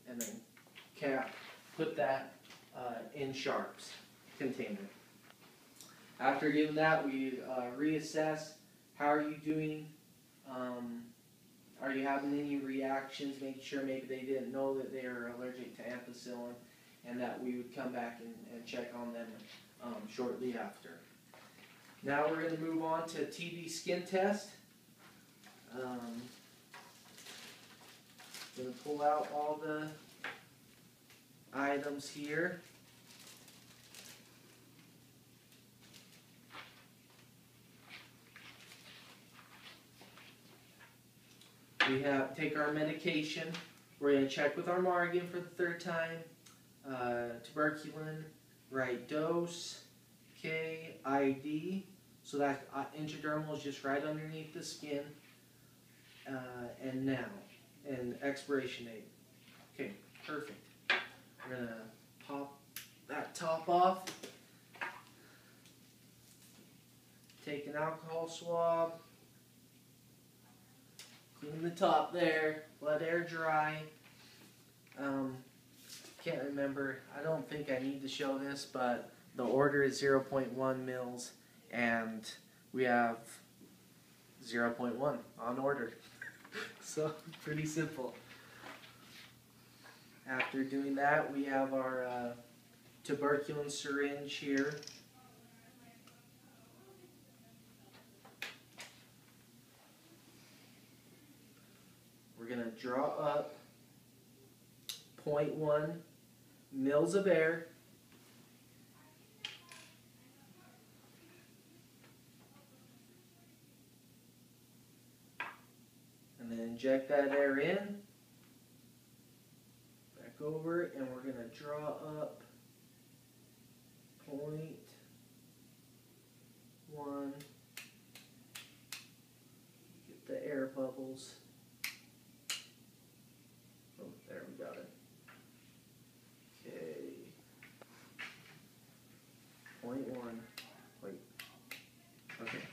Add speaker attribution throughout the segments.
Speaker 1: and then put that in sharps container. After doing that, we reassess. How are you doing? Are you having any reactions? Making sure maybe they didn't know that they are allergic to ampicillin, and that we would come back and check on them shortly after. Now we're going to move on to TB skin test. Going to pull out all the items here. We take our medication. We're going to check with our Margan for the third time. Tuberculin, right dose, okay, ID. So that intradermal is just right underneath the skin. And now, and expiration date. Okay, perfect. We're going to pop that top off. Take an alcohol swab. Clean the top there, let air dry. Can't remember, I don't think I need to show this, but the order is 0.1 mils, and we have 0.1 on order. So, pretty simple. After doing that, we have our tuberculin syringe here. We're going to draw up 0.1 mils of air. And then inject that air in. Back over, and we're going to draw up 0.1. Get the air bubbles. Oh, there we got it. Okay. 0.1. Wait. Okay.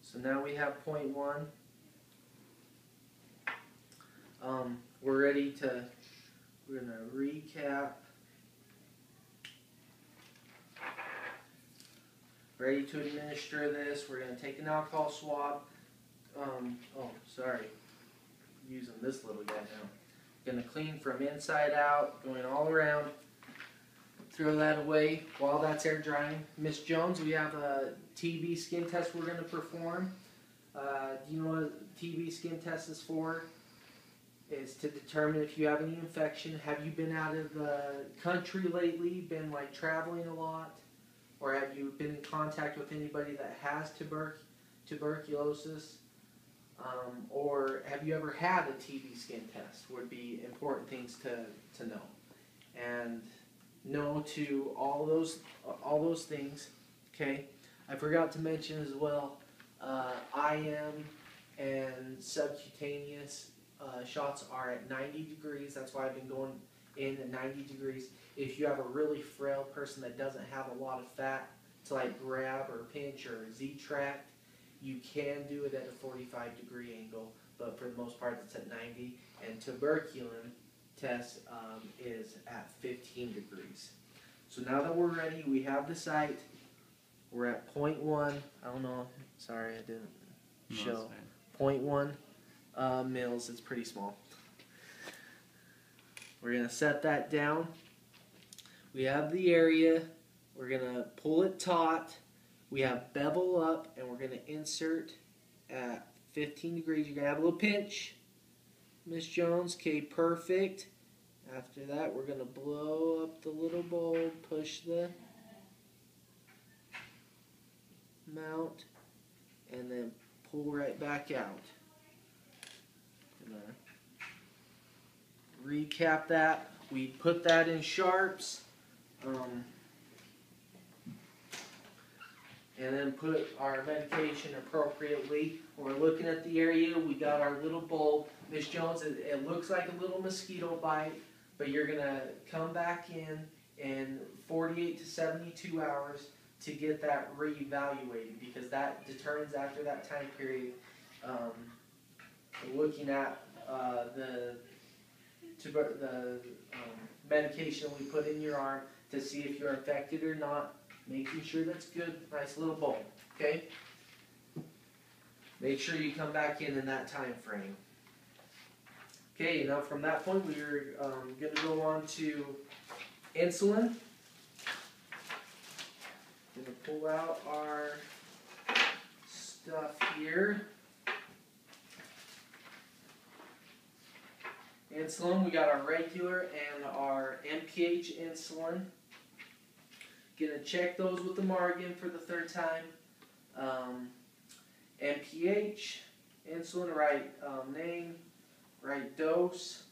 Speaker 1: So now we have 0.1. We're ready to, we're going to recap. Ready to administer this. We're going to take an alcohol swab. Oh, sorry. Using this little guy now. Going to clean from inside out, going all around. Throw that away while that's air drying. Miss Jones, we have a TB skin test we're going to perform. Do you know what a TB skin test is for? It's to determine if you have any infection. Have you been out of the country lately? Been like traveling a lot? Or have you been in contact with anybody that has tuberculosis? Or have you ever had a TB skin test? Would be important things to know. And no to all those things. Okay. I forgot to mention as well, IM and subcutaneous shots are at 90 degrees. That's why I've been going in at 90 degrees. If you have a really frail person that doesn't have a lot of fat to like grab or pinch or Z-tract, you can do it at a 45 degree angle, but for the most part it's at 90. And tuberculin test is at 15 degrees. So now that we're ready, we have the site. We're at 0.1. I don't know. Sorry, I didn't show. 0.1 mils. It's pretty small. We're going to set that down. We have the area. We're going to pull it taut. We have bevel up, and we're going to insert at 15 degrees. You're going to have a little pinch, Miss Jones. Okay, perfect. After that, we're going to blow up the little bulb, push the mount, and then pull right back out. Gonna recap that. We put that in sharps, and then put our medication appropriately. When we're looking at the area, we got our little bulb. Miss Jones, it looks like a little mosquito bite, but you're going to come back in 48 to 72 hours to get that reevaluated, because that determines after that time period, looking at the medication we put in your arm to see if you're infected or not. Making sure that's good. Nice little bowl. Okay. Make sure you come back in that time frame. Okay. Now from that point, we're going to go on to insulin. Going to pull out our stuff here. Insulin, we got our regular and our MPH insulin. Gonna check those with the MAR again for the third time. MPH, insulin, right name, right dose,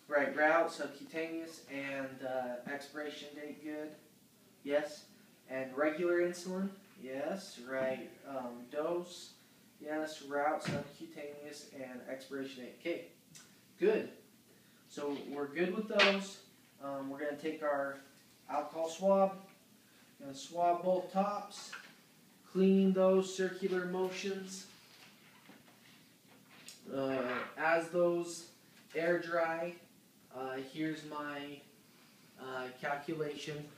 Speaker 1: right route, subcutaneous, and expiration date good, yes. And regular insulin, yes, right dose, yes, route, subcutaneous, and expiration date. Okay, good. So we're good with those. We're going to take our alcohol swab. Going to swab both tops. Clean those circular motions. As those air dry, here's my calculation.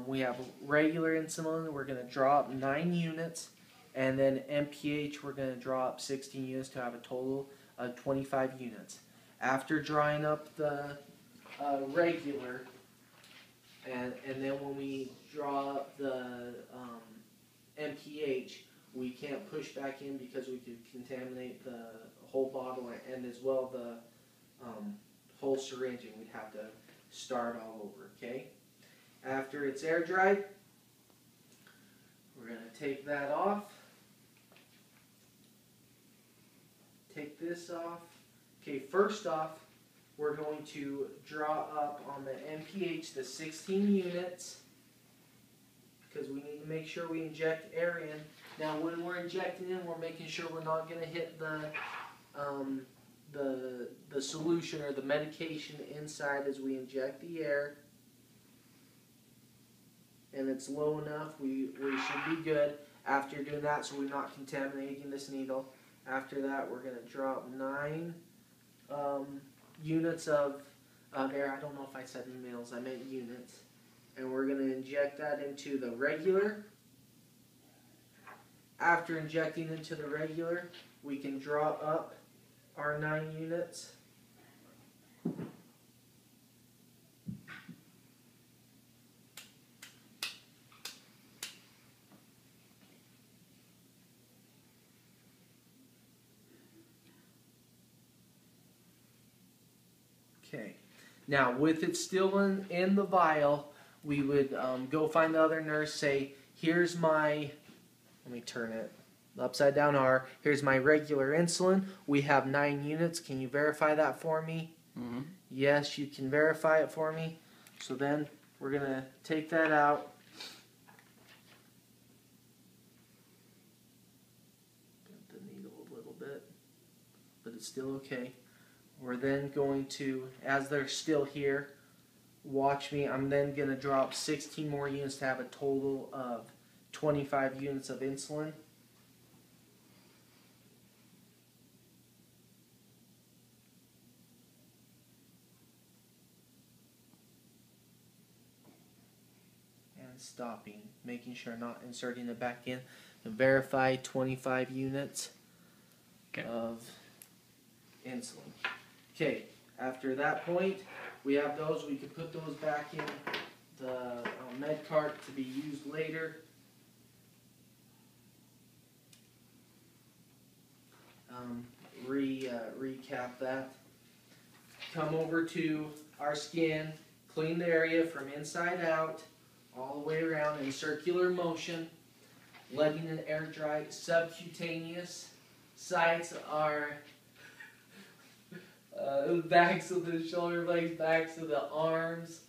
Speaker 1: We have regular insulin. We're going to draw up 9 units. And then MPH, we're going to draw up 16 units to have a total of 25 units. After drawing up the regular, and then when we draw up the MPH, we can't push back in because we could contaminate the whole bottle and as well the whole syringe, and we'd have to start all over, okay? After it's air dried, we're going to take that off. Take this off. Okay, first off, we're going to draw up on the MPH the 16 units because we need to make sure we inject air in. Now, when we're injecting in, we're making sure we're not going to hit the solution or the medication inside as we inject the air. And it's low enough, we should be good after doing that so we're not contaminating this needle. After that, we're going to drop 9 units of air. I don't know if I said mils, I meant units. And we're going to inject that into the regular. After injecting into the regular, we can draw up our 9 units. Okay, now with it still in the vial, we would go find the other nurse, say, here's my, let me turn it upside down R, here's my regular insulin, we have 9 units, can you verify that for me? Mm-hmm. Yes, you can verify it for me. So then we're going to take that out. Bend the needle a little bit, but it's still okay. We're then going to, as they're still here, watch me, I'm then going to drop 16 more units to have a total of 25 units of insulin. And stopping, making sure I'm not inserting it back in. And verify 25 units of insulin. Okay, after that point, we have those. We can put those back in the med cart to be used later. Recap that. Come over to our skin, clean the area from inside out, all the way around in circular motion, letting it air dry. Subcutaneous sites are backs of the shoulder blades, backs of the arms,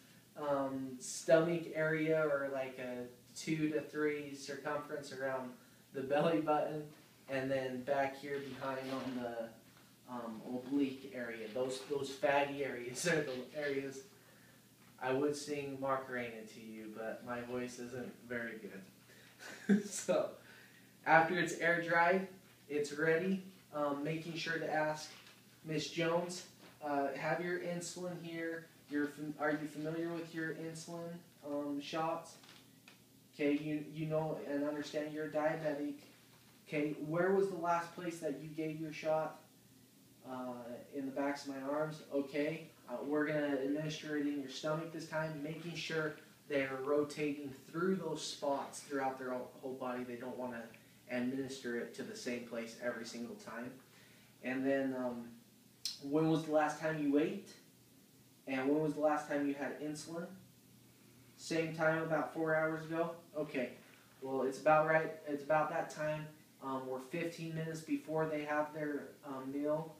Speaker 1: stomach area, or like a 2 to 3 circumference around the belly button, and then back here behind on the oblique area. Those fatty areas are the areas I would sing Macarena to you, but my voice isn't very good. So after it's air dried, it's ready. Making sure to ask Miss Jones, have your insulin here. Are you familiar with your insulin shots? Okay, you know and understand you're diabetic. Okay, where was the last place that you gave your shot? In the backs of my arms. Okay, we're going to administer it in your stomach this time, making sure they're rotating through those spots throughout their whole body. They don't want to administer it to the same place every single time. And then, when was the last time you ate? And when was the last time you had insulin? Same time, about 4 hours ago? Okay, well, it's about right. It's about that time. We're 15 minutes before they have their meal.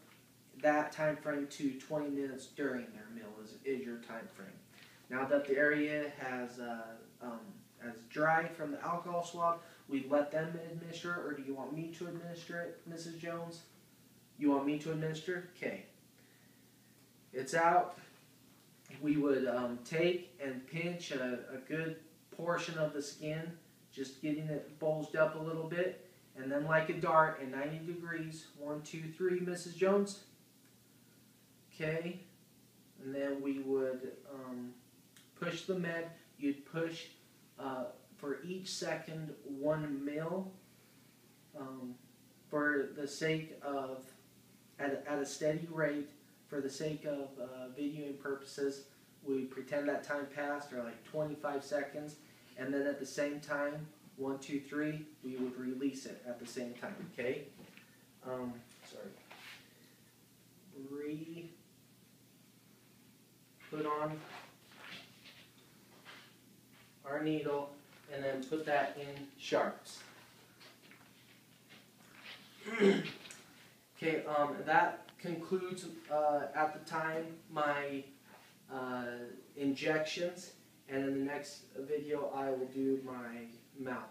Speaker 1: That time frame to 20 minutes during their meal is your time frame. Now that the area has dried from the alcohol swab, we let them administer it, or do you want me to administer it, Mrs. Jones? You want me to administer? Okay. It's out. We would take and pinch a good portion of the skin, just getting it bulged up a little bit, and then like a dart at 90 degrees. 1, 2, 3, Mrs. Jones. Okay. And then we would push the med. You'd push for each second 1 mil for the sake of, at a steady rate, for the sake of videoing purposes. We pretend that time passed, or like 25 seconds, and then at the same time, 1, 2, 3, we would release it at the same time, okay? Put on our needle, and then put that in sharps. Okay, that concludes at the time my injections, and in the next video I will do my mouth.